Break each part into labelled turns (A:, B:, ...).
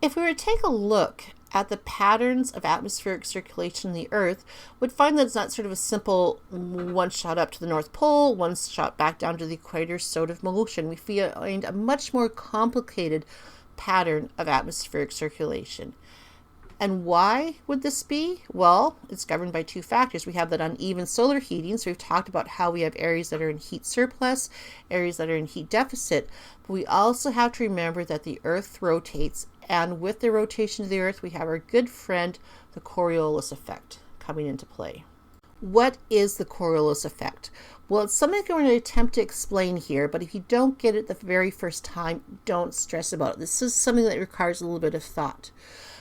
A: If we were to take a look at the patterns of atmospheric circulation in the Earth, we'd find that it's not sort of a simple one shot up to the North Pole, one shot back down to the equator sort of motion. We find a much more complicated pattern of atmospheric circulation. And why would this be? Well, it's governed by two factors. We have that uneven solar heating. So we've talked about how we have areas that are in heat surplus, areas that are in heat deficit. But we also have to remember that the Earth rotates. And with the rotation of the Earth, we have our good friend, the Coriolis effect, coming into play. What is the Coriolis effect? Well, it's something I'm going to attempt to explain here, but if you don't get it the very first time, don't stress about it. This is something that requires a little bit of thought.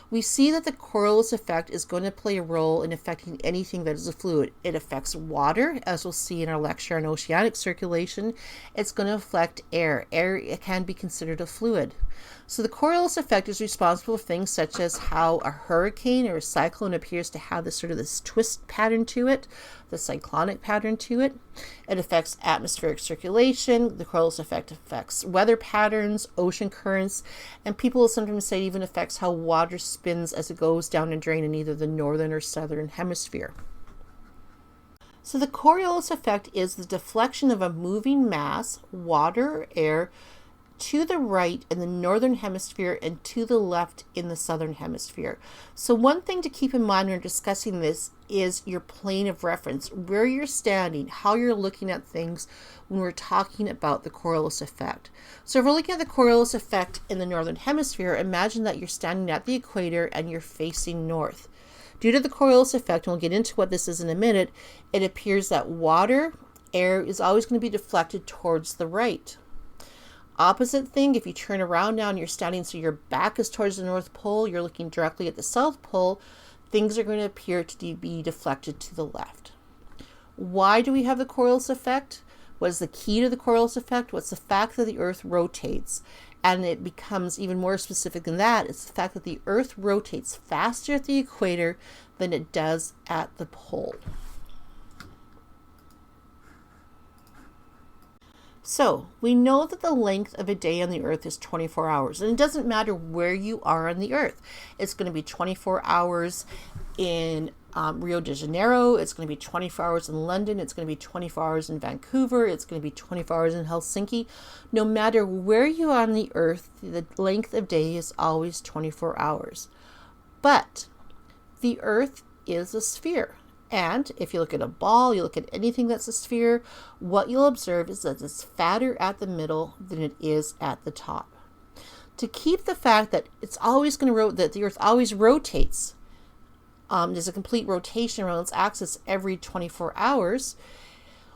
A: We see that the Coriolis effect is going to play a role in affecting anything that is a fluid. It affects water, as we'll see in our lecture on oceanic circulation. It's going to affect air. Air can be considered a fluid. So the Coriolis effect is responsible for things such as how a hurricane or a cyclone appears to have this twist pattern to it, the cyclonic pattern to it. It affects atmospheric circulation. The Coriolis effect affects weather patterns, ocean currents, and people will sometimes say it even affects how water spins as it goes down a drain in either the northern or southern hemisphere. So the Coriolis effect is the deflection of a moving mass, water or air, to the right in the northern hemisphere and to the left in the southern hemisphere. So one thing to keep in mind when we're discussing this is your plane of reference, where you're standing, how you're looking at things when we're talking about the Coriolis effect. So if we're looking at the Coriolis effect in the northern hemisphere, imagine that you're standing at the equator and you're facing north. Due to the Coriolis effect, and we'll get into what this is in a minute, it appears that water, air is always going to be deflected towards the right. Opposite thing, if you turn around now and you're standing so your back is towards the North Pole, you're looking directly at the South Pole, things are going to appear to be deflected to the left. Why do we have the Coriolis effect? What is the key to the Coriolis effect? What's the fact that the Earth rotates? And it becomes even more specific than that. It's the fact that the Earth rotates faster at the equator than it does at the pole. So we know that the length of a day on the Earth is 24 hours, and it doesn't matter where you are on the Earth. It's going to be 24 hours in Rio de Janeiro. It's going to be 24 hours in London. It's going to be 24 hours in Vancouver. It's going to be 24 hours in Helsinki. No matter where you are on the Earth, the length of day is always 24 hours. But the Earth is a sphere. And if you look at a ball, you look at anything that's a sphere, what you'll observe is that it's fatter at the middle than it is at the top. To keep the fact that it's always going to that the Earth always rotates, there's a complete rotation around its axis every 24 hours,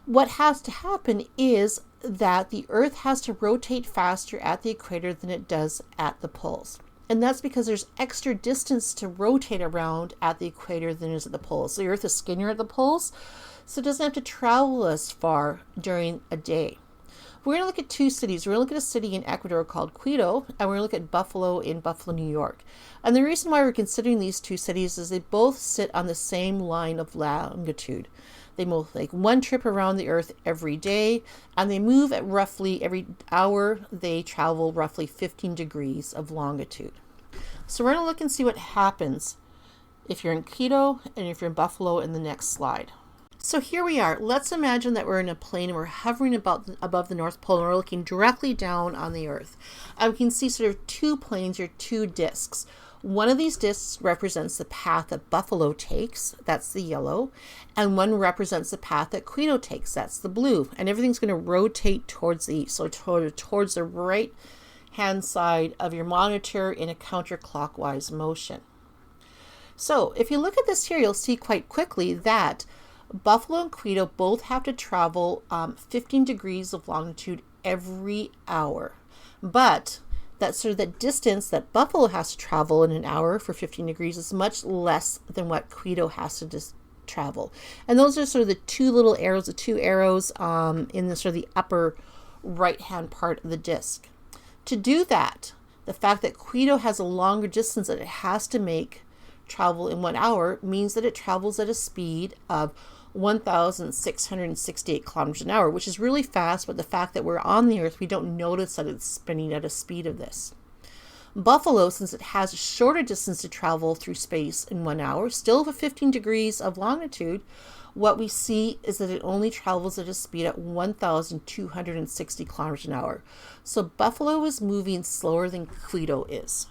A: what has to happen is that the Earth has to rotate faster at the equator than it does at the poles. And that's because there's extra distance to rotate around at the equator than is at the poles. The Earth is skinnier at the poles, so it doesn't have to travel as far during a day. We're going to look at two cities. We're going to look at a city in Ecuador called Quito, and we're going to look at Buffalo in Buffalo, New York. And the reason why we're considering these two cities is they both sit on the same line of longitude. They both make one trip around the Earth every day, and they move at roughly every hour. They travel roughly 15 degrees of longitude. So we're going to look and see what happens if you're in Quito and if you're in Buffalo in the next slide. So here we are. Let's imagine that we're in a plane and we're hovering above the North Pole and we're looking directly down on the Earth. And we can see sort of two planes or two disks. One of these disks represents the path that Buffalo takes, that's the yellow, and one represents the path that Quito takes, that's the blue. And everything's going to rotate towards the east, so towards the right hand side of your monitor in a counterclockwise motion. So if you look at this here, you'll see quite quickly that Buffalo and Quito both have to travel 15 degrees of longitude every hour. But that sort of the distance that Buffalo has to travel in an hour for 15 degrees is much less than what Quito has to travel. And those are sort of the two little arrows, in the sort of the upper right-hand part of the disc. To do that, the fact that Quito has a longer distance that it has to travel in 1 hour means that it travels at a speed of 1,668 kilometers an hour, which is really fast, but the fact that we're on the Earth, we don't notice that it's spinning at a speed of this. Buffalo, since it has a shorter distance to travel through space in 1 hour, still over 15 degrees of longitude, what we see is that it only travels at a speed at 1,260 kilometers an hour. So Buffalo is moving slower than Quito is.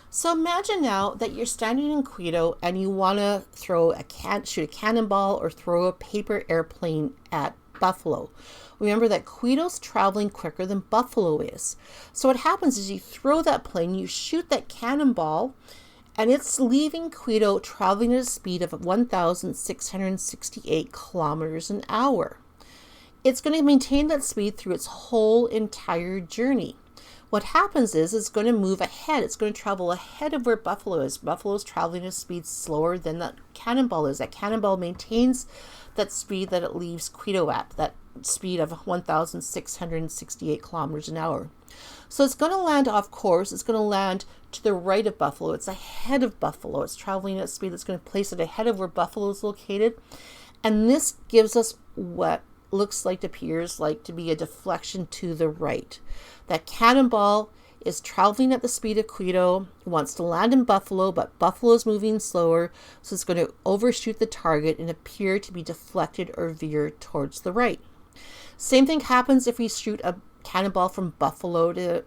A: So imagine now that you're standing in Quito and you want to shoot a cannonball or throw a paper airplane at Buffalo. Remember that Quito's traveling quicker than Buffalo is. So what happens is you throw that plane, you shoot that cannonball, and it's leaving Quito traveling at a speed of 1,668 kilometers an hour. It's going to maintain that speed through its whole entire journey. What happens is it's going to move ahead. It's going to travel ahead of where Buffalo is. Buffalo is traveling at a speed slower than that cannonball is. That cannonball maintains that speed that it leaves Quito at, that speed of 1,668 kilometers an hour. So it's going to land off course. It's going to land to the right of Buffalo. It's ahead of Buffalo. It's traveling at a speed that's going to place it ahead of where Buffalo is located. And this gives us what appears like to be a deflection to the right. That cannonball is traveling at the speed of Quito. It wants to land in Buffalo, but Buffalo is moving slower, so it's going to overshoot the target and appear to be deflected or veer towards the right. Same thing happens if we shoot a cannonball from Buffalo to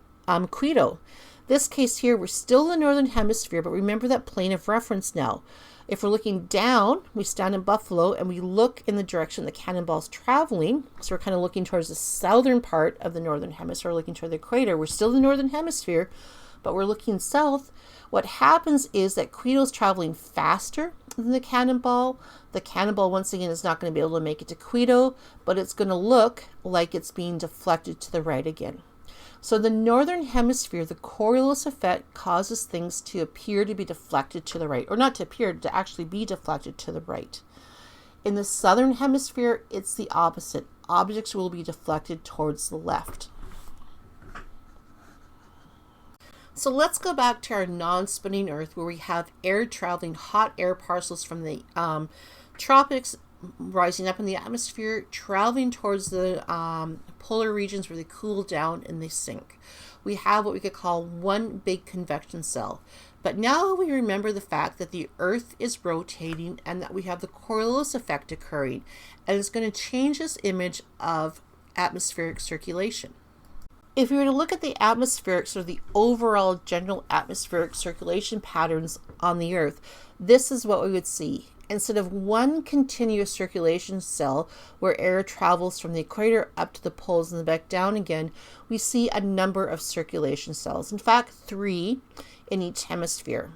A: Quito. This case here, we're still in the northern hemisphere, but remember that plane of reference now. If we're looking down, we stand in Buffalo and we look in the direction the cannonball's traveling. So we're kind of looking towards the southern part of the northern hemisphere, looking toward the equator. We're still in the northern hemisphere, but we're looking south. What happens is that Quito's traveling faster than the cannonball. The cannonball, once again, is not going to be able to make it to Quito, but it's going to look like it's being deflected to the right again. So the northern hemisphere, the Coriolis effect causes things to appear to be deflected to the right, or not to appear, to actually be deflected to the right. In the southern hemisphere, it's the opposite. Objects will be deflected towards the left. So let's go back to our non-spinning Earth, where we have air traveling, hot air parcels from the tropics rising up in the atmosphere, traveling towards the polar regions where they cool down and they sink. We have what we could call one big convection cell. But now we remember the fact that the Earth is rotating and that we have the Coriolis effect occurring, and it's going to change this image of atmospheric circulation. If we were to look at the atmospheric, so the overall general atmospheric circulation patterns on the Earth, this is what we would see. Instead of one continuous circulation cell where air travels from the equator up to the poles and then back down again, we see a number of circulation cells. In fact, 3 in each hemisphere.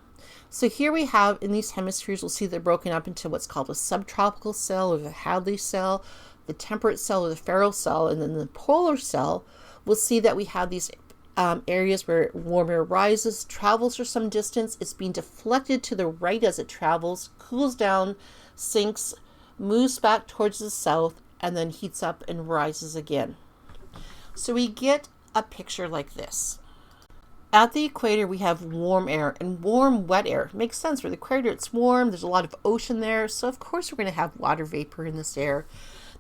A: So here we have, in these hemispheres, we'll see they're broken up into what's called a subtropical cell, or the Hadley cell, the temperate cell, or the Ferrel cell, and then the polar cell. We'll see that we have these areas where warm air rises, travels for some distance, it's being deflected to the right as it travels, cools down, sinks, moves back towards the south, and then heats up and rises again. So we get a picture like this. At the equator, we have warm air and warm, wet air. Makes sense. For the equator, it's warm. There's a lot of ocean there. So, of course, we're going to have water vapor in this air.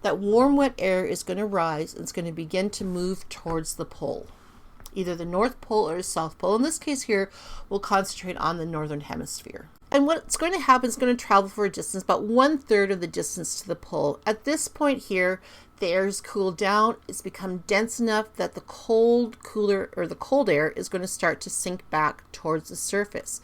A: That warm, wet air is going to rise. And it's going to begin to move towards the pole, either the North Pole or the South Pole. In this case here, we'll concentrate on the Northern Hemisphere. And what's going to happen is going to travel for a distance, about 1/3 of the distance to the pole. At this point here, the air has cooled down. It's become dense enough that the cold air is going to start to sink back towards the surface.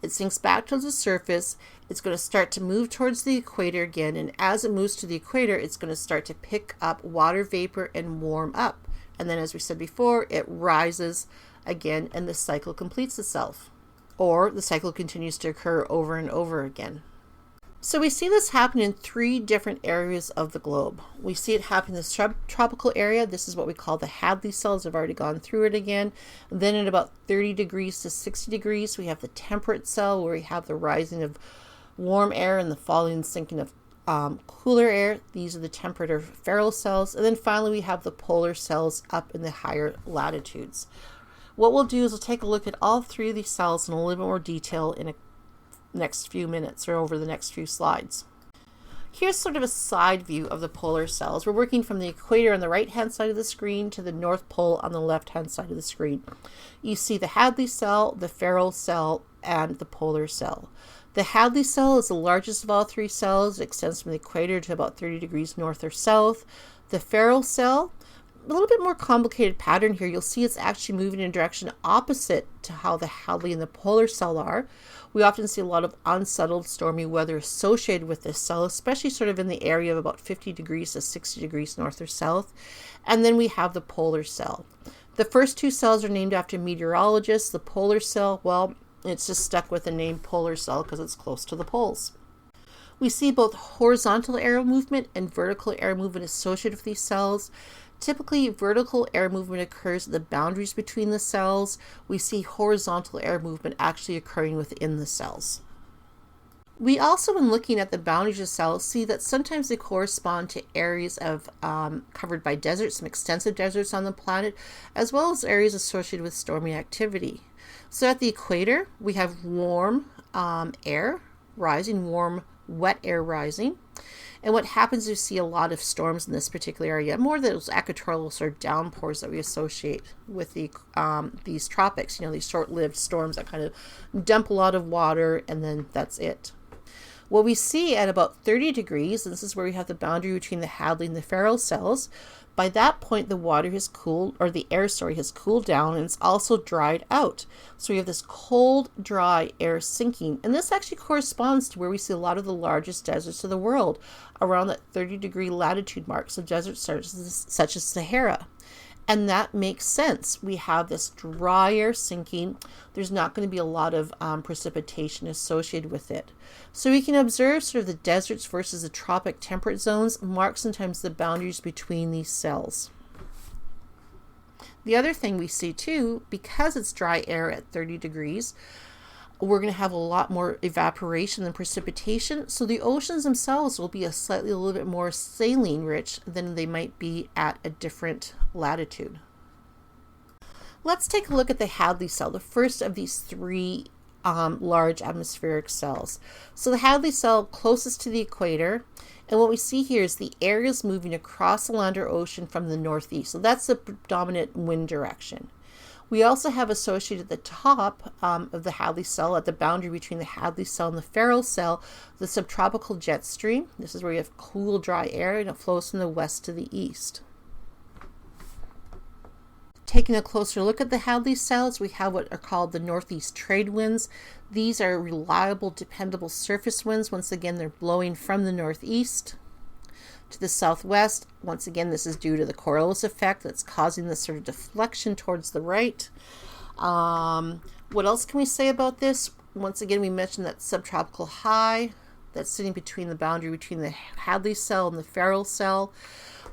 A: It sinks back towards the surface. It's going to start to move towards the equator again. And as it moves to the equator, it's going to start to pick up water vapor and warm up. And then, as we said before, it rises again and the cycle completes itself. Or the cycle continues to occur over and over again. So we see this happen in 3 different areas of the globe. We see it happen in the subtropical area. This is what we call the Hadley cells. I've already gone through it again. Then at about 30 degrees to 60 degrees, we have the temperate cell, where we have the rising of warm air and the falling and sinking of cooler air. These are the temperate or Ferrel cells. And then finally, we have the polar cells up in the higher latitudes. What we'll do is we'll take a look at all 3 of these cells in a little bit more detail in a next few minutes or over the next few slides. Here's sort of a side view of the polar cells. We're working from the equator on the right-hand side of the screen to the North Pole on the left-hand side of the screen. You see the Hadley cell, the Ferrel cell, and the polar cell. The Hadley cell is the largest of all three cells. It extends from the equator to about 30 degrees north or south. The Ferrel cell, a little bit more complicated pattern here. You'll see it's actually moving in a direction opposite to how the Hadley and the polar cell are. We often see a lot of unsettled stormy weather associated with this cell, especially sort of in the area of about 50 degrees to 60 degrees north or south. And then we have the polar cell. The first two cells are named after meteorologists. The polar cell, well, it's just stuck with the name polar cell because it's close to the poles. We see both horizontal air movement and vertical air movement associated with these cells. Typically, vertical air movement occurs at the boundaries between the cells. We see horizontal air movement actually occurring within the cells. We also, when looking at the boundaries of cells, see that sometimes they correspond to areas of covered by deserts, some extensive deserts on the planet, as well as areas associated with stormy activity. So at the equator, we have warm air rising, warm, wet air rising. And what happens is you see a lot of storms in this particular area, more those equatorial sort of downpours that we associate with these tropics, these short-lived storms that kind of dump a lot of water and then that's it. What we see at about 30 degrees, and this is where we have the boundary between the Hadley and the Ferrel cells, by that point the water has cooled, or the air, has cooled down, and it's also dried out. So we have this cold, dry air sinking, and this actually corresponds to where we see a lot of the largest deserts of the world, around that 30-degree latitude mark, so deserts such as Sahara. And that makes sense. We have this dry air sinking. There's not going to be a lot of precipitation associated with it. So we can observe sort of the deserts versus the tropic temperate zones mark sometimes the boundaries between these cells. The other thing we see too, because it's dry air at 30 degrees, we're going to have a lot more evaporation than precipitation. So the oceans themselves will be a little bit more saline rich than they might be at a different latitude. Let's take a look at the Hadley cell, the first of these three large atmospheric cells. So the Hadley cell closest to the equator, and what we see here is the air is moving across the land or ocean from the northeast. So that's the predominant wind direction. We also have associated at the top of the Hadley cell, at the boundary between the Hadley cell and the Ferrel cell, the subtropical jet stream. This is where you have cool, dry air, and it flows from the west to the east. Taking a closer look at the Hadley cells, we have what are called the northeast trade winds. These are reliable, dependable surface winds. Once again, they're blowing from the northeast to the southwest. Once again, this is due to the Coriolis effect that's causing this sort of deflection towards the right. What else can we say about this? Once again, we mentioned that subtropical high that's sitting between the boundary between the Hadley cell and the Ferrel cell.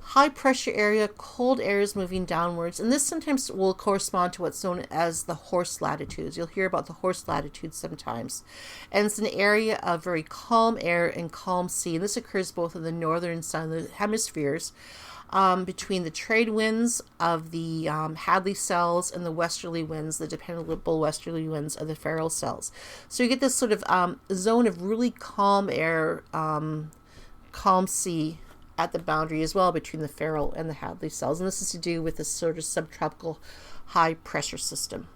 A: High pressure area, cold air is moving downwards, and this sometimes will correspond to what's known as the horse latitudes. You'll hear about the horse latitudes sometimes. And it's an area of very calm air and calm sea. And this occurs both in the northern and southern hemispheres, between the trade winds of the Hadley cells and the westerly winds, the dependable westerly winds of the Ferrel cells. So you get this sort of zone of really calm air, calm sea at the boundary as well between the Ferrel and the Hadley cells. And this is to do with this sort of subtropical high pressure system.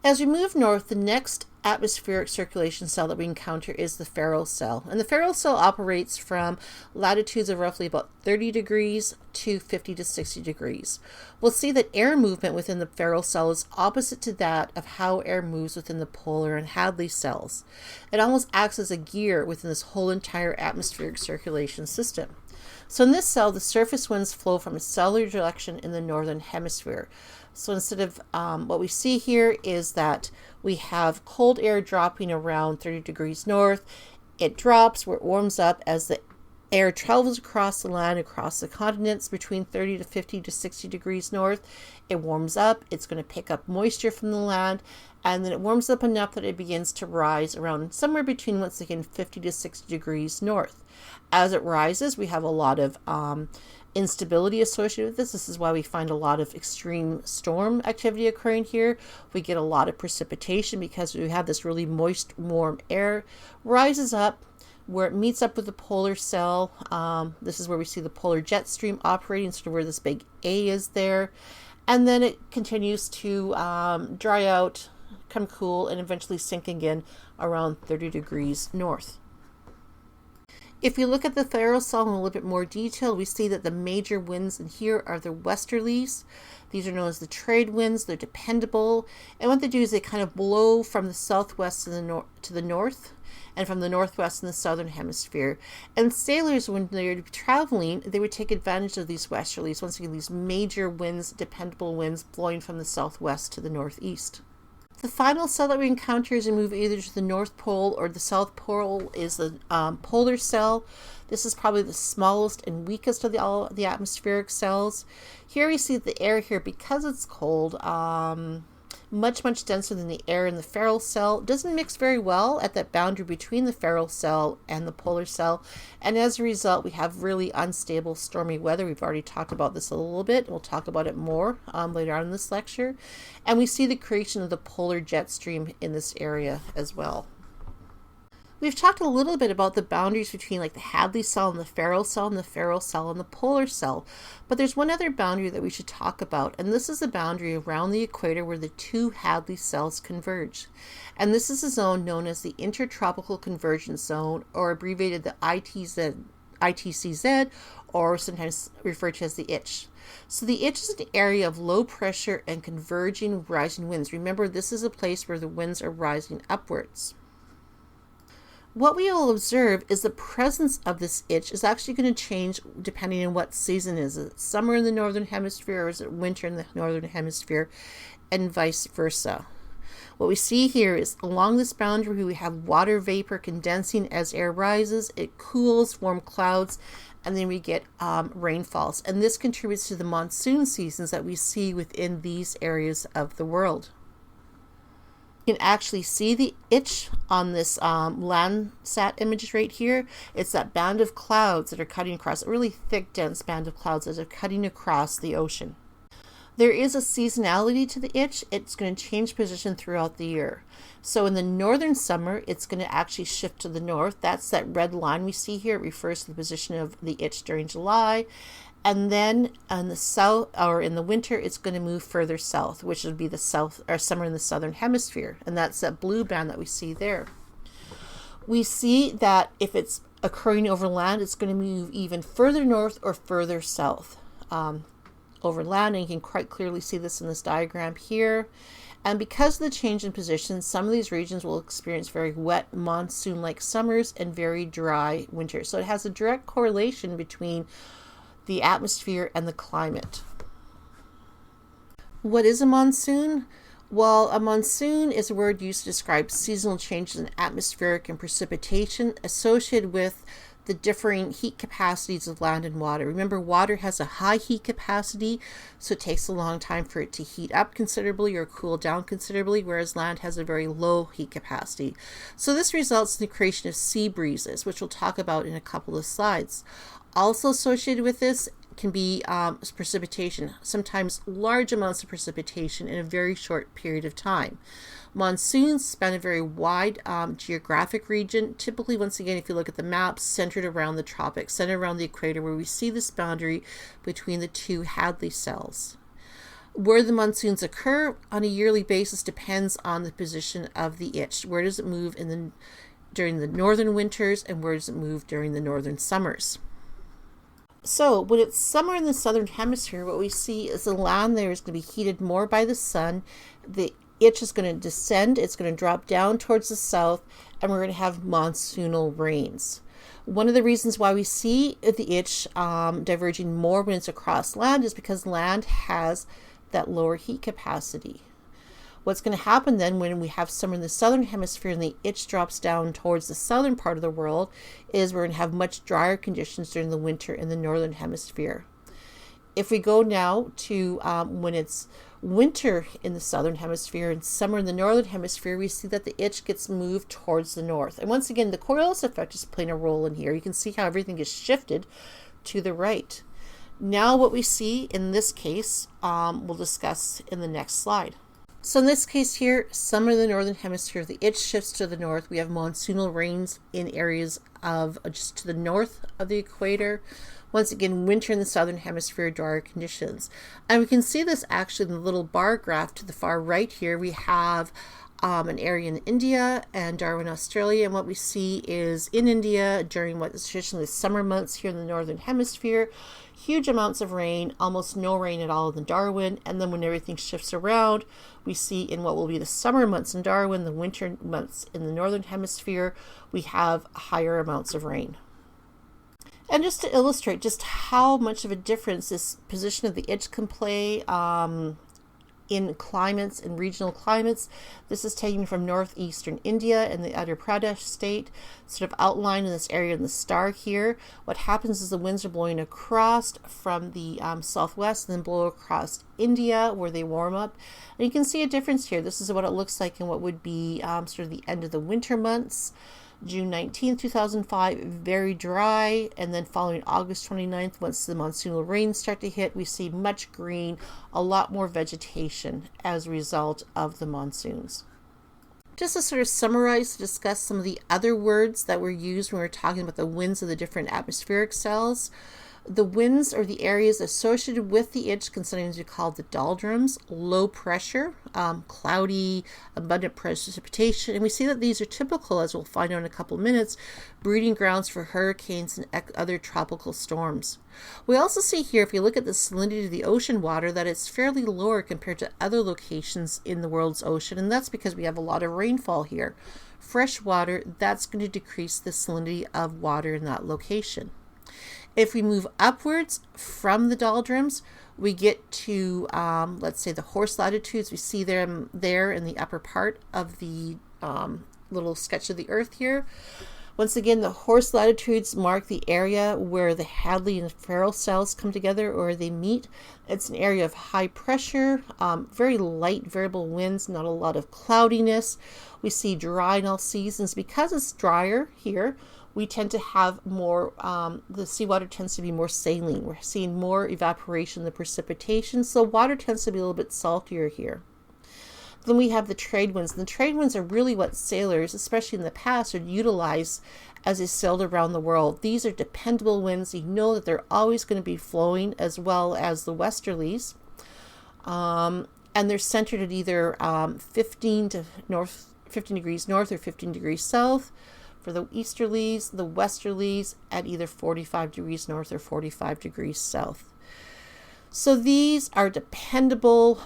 A: As we move north, the next atmospheric circulation cell that we encounter is the Ferrel cell. And the Ferrel cell operates from latitudes of roughly about 30 degrees to 50 to 60 degrees. We'll see that air movement within the Ferrel cell is opposite to that of how air moves within the polar and Hadley cells. It almost acts as a gear within this whole entire atmospheric circulation system. So in this cell, the surface winds flow from a southerly direction in the northern hemisphere. So instead of what we see here is that we have cold air dropping around 30 degrees north. It drops where it warms up as the air travels across the land, across the continents between 30 to 50 to 60 degrees north. It warms up. It's going to pick up moisture from the land, and then it warms up enough that it begins to rise around somewhere between, once again, 50 to 60 degrees north. As it rises, we have a lot of instability associated with this. This is why we find a lot of extreme storm activity occurring here. We get a lot of precipitation because we have this really moist, warm air rises up, where it meets up with the polar cell. This is where we see the polar jet stream operating, sort of where this big A is there. And then it continues to dry out, become cool, and eventually sink again around 30 degrees north. If we look at the Ferrel cell in a little bit more detail, we see that the major winds in here are the westerlies. These are known as the trade winds. They're dependable. And what they do is they kind of blow from the southwest to the north, and from the northwest in the southern hemisphere. And sailors, when they're traveling, they would take advantage of these westerlies. Once again, these major winds, dependable winds blowing from the southwest to the northeast. The final cell that we encounter as we move either to the North Pole or the South Pole is the polar cell. This is probably the smallest and weakest of all the atmospheric cells. Here we see the air here, because it's cold, much denser than the air in the Ferrel cell. It doesn't mix very well at that boundary between the Ferrel cell and the polar cell, and as a result we have really unstable stormy weather. We've already talked about this a little bit. We'll talk about it more later on in this lecture. And we see the creation of the polar jet stream in this area as well. We've talked a little bit about the boundaries between like the Hadley cell and the Ferrel cell, and the Ferrel cell and the polar cell. But there's one other boundary that we should talk about, and this is the boundary around the equator where the two Hadley cells converge. And this is a zone known as the Intertropical Convergence Zone, or abbreviated the ITCZ, or sometimes referred to as the itch. So the itch is an area of low pressure and converging rising winds. Remember, this is a place where the winds are rising upwards. What we will observe is the presence of this itch is actually going to change depending on what season it is. Is it summer in the northern hemisphere, or is it winter in the northern hemisphere, and vice versa. What we see here is along this boundary we have water vapor condensing as air rises. It cools, form clouds, and then we get rainfalls. And this contributes to the monsoon seasons that we see within these areas of the world. You can actually see the itch on this Landsat image right here. It's that band of clouds that are cutting across, a really thick, dense band of clouds that are cutting across the ocean. There is a seasonality to the itch. It's going to change position throughout the year. So in the northern summer, it's going to actually shift to the north. That's that red line we see here. It refers to the position of the itch during July. And then in the south, or in the winter, it's going to move further south, which would be the south or summer in the southern hemisphere. And that's that blue band that we see there. We see that if it's occurring over land, it's going to move even further north or further south over land. And you can quite clearly see this in this diagram here. And because of the change in position, some of these regions will experience very wet monsoon-like summers and very dry winters. So it has a direct correlation between the atmosphere and the climate. What is a monsoon? Well, a monsoon is a word used to describe seasonal changes in atmospheric and precipitation associated with the differing heat capacities of land and water. Remember, water has a high heat capacity, so it takes a long time for it to heat up considerably or cool down considerably, whereas land has a very low heat capacity. So this results in the creation of sea breezes, which we'll talk about in a couple of slides. Also associated with this can be precipitation, sometimes large amounts of precipitation in a very short period of time. Monsoons span a very wide geographic region, typically, once again, if you look at the maps, centered around the tropics, centered around the equator, where we see this boundary between the two Hadley cells. Where the monsoons occur on a yearly basis depends on the position of the itch. Where does it move during the northern winters, and where does it move during the northern summers? So when it's summer in the southern hemisphere, what we see is the land there is going to be heated more by the sun. The itch is going to descend. It's going to drop down towards the south, and we're going to have monsoonal rains. One of the reasons why we see the itch diverging more when it's across land is because land has that lower heat capacity. What's going to happen then when we have summer in the southern hemisphere and the itch drops down towards the southern part of the world is we're going to have much drier conditions during the winter in the northern hemisphere. If we go now to when it's winter in the southern hemisphere and summer in the northern hemisphere, we see that the itch gets moved towards the north. And once again, the Coriolis effect is playing a role in here. You can see how everything gets shifted to the right. Now what we see in this case, we'll discuss in the next slide. So in this case here, summer in the northern hemisphere, the itch shifts to the north. We have monsoonal rains in areas of just to the north of the equator. Once again, winter in the southern hemisphere, drier conditions. And we can see this actually in the little bar graph to the far right here. We have an area in India and Darwin, Australia. And what we see is in India during what is traditionally the summer months here in the northern hemisphere, huge amounts of rain, almost no rain at all in Darwin. And then when everything shifts around, we see in what will be the summer months in Darwin, the winter months in the northern hemisphere, we have higher amounts of rain. And just to illustrate just how much of a difference this position of the itch can play in climates, in regional climates. This is taken from northeastern India and the Uttar Pradesh state, sort of outlined in this area in the star here. What happens is the winds are blowing across from the southwest and then blow across India where they warm up. And you can see a difference here. This is what it looks like in what would be sort of the end of the winter months. June 19th, 2005, very dry, and then following August 29th, once the monsoonal rains start to hit, we see much green, a lot more vegetation as a result of the monsoons. Just to sort of summarize, to discuss some of the other words that were used when we were talking about the winds of the different atmospheric cells. The winds are the areas associated with the itch can sometimes be called the doldrums, low pressure, cloudy, abundant precipitation. And we see that these are typical, as we'll find out in a couple of minutes, breeding grounds for hurricanes and other tropical storms. We also see here, if you look at the salinity of the ocean water, that it's fairly lower compared to other locations in the world's ocean. And that's because we have a lot of rainfall here. Fresh water, that's going to decrease the salinity of water in that location. If we move upwards from the doldrums, we get to, let's say, the horse latitudes. We see them there in the upper part of the little sketch of the Earth here. Once again, the horse latitudes mark the area where the Hadley and Farrell cells come together or they meet. It's an area of high pressure, very light variable winds, not a lot of cloudiness. We see dry in all seasons. Because it's drier here, we tend to have more, the seawater tends to be more saline. We're seeing more evaporation than precipitation, so water tends to be a little bit saltier here. Then we have the trade winds. And the trade winds are really what sailors, especially in the past, would utilize as they sailed around the world. These are dependable winds. You know that they're always going to be flowing, as well as the westerlies. And they're centered at either 15 degrees north or 15 degrees south. For the easterlies, the westerlies at either 45 degrees north or 45 degrees south. So these are dependable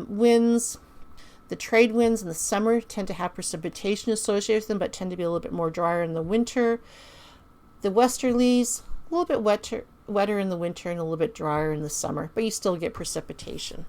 A: winds. The trade winds in the summer tend to have precipitation associated with them, but tend to be a little bit more drier in the winter. The westerlies, a little bit wetter in the winter and a little bit drier in the summer, but you still get precipitation.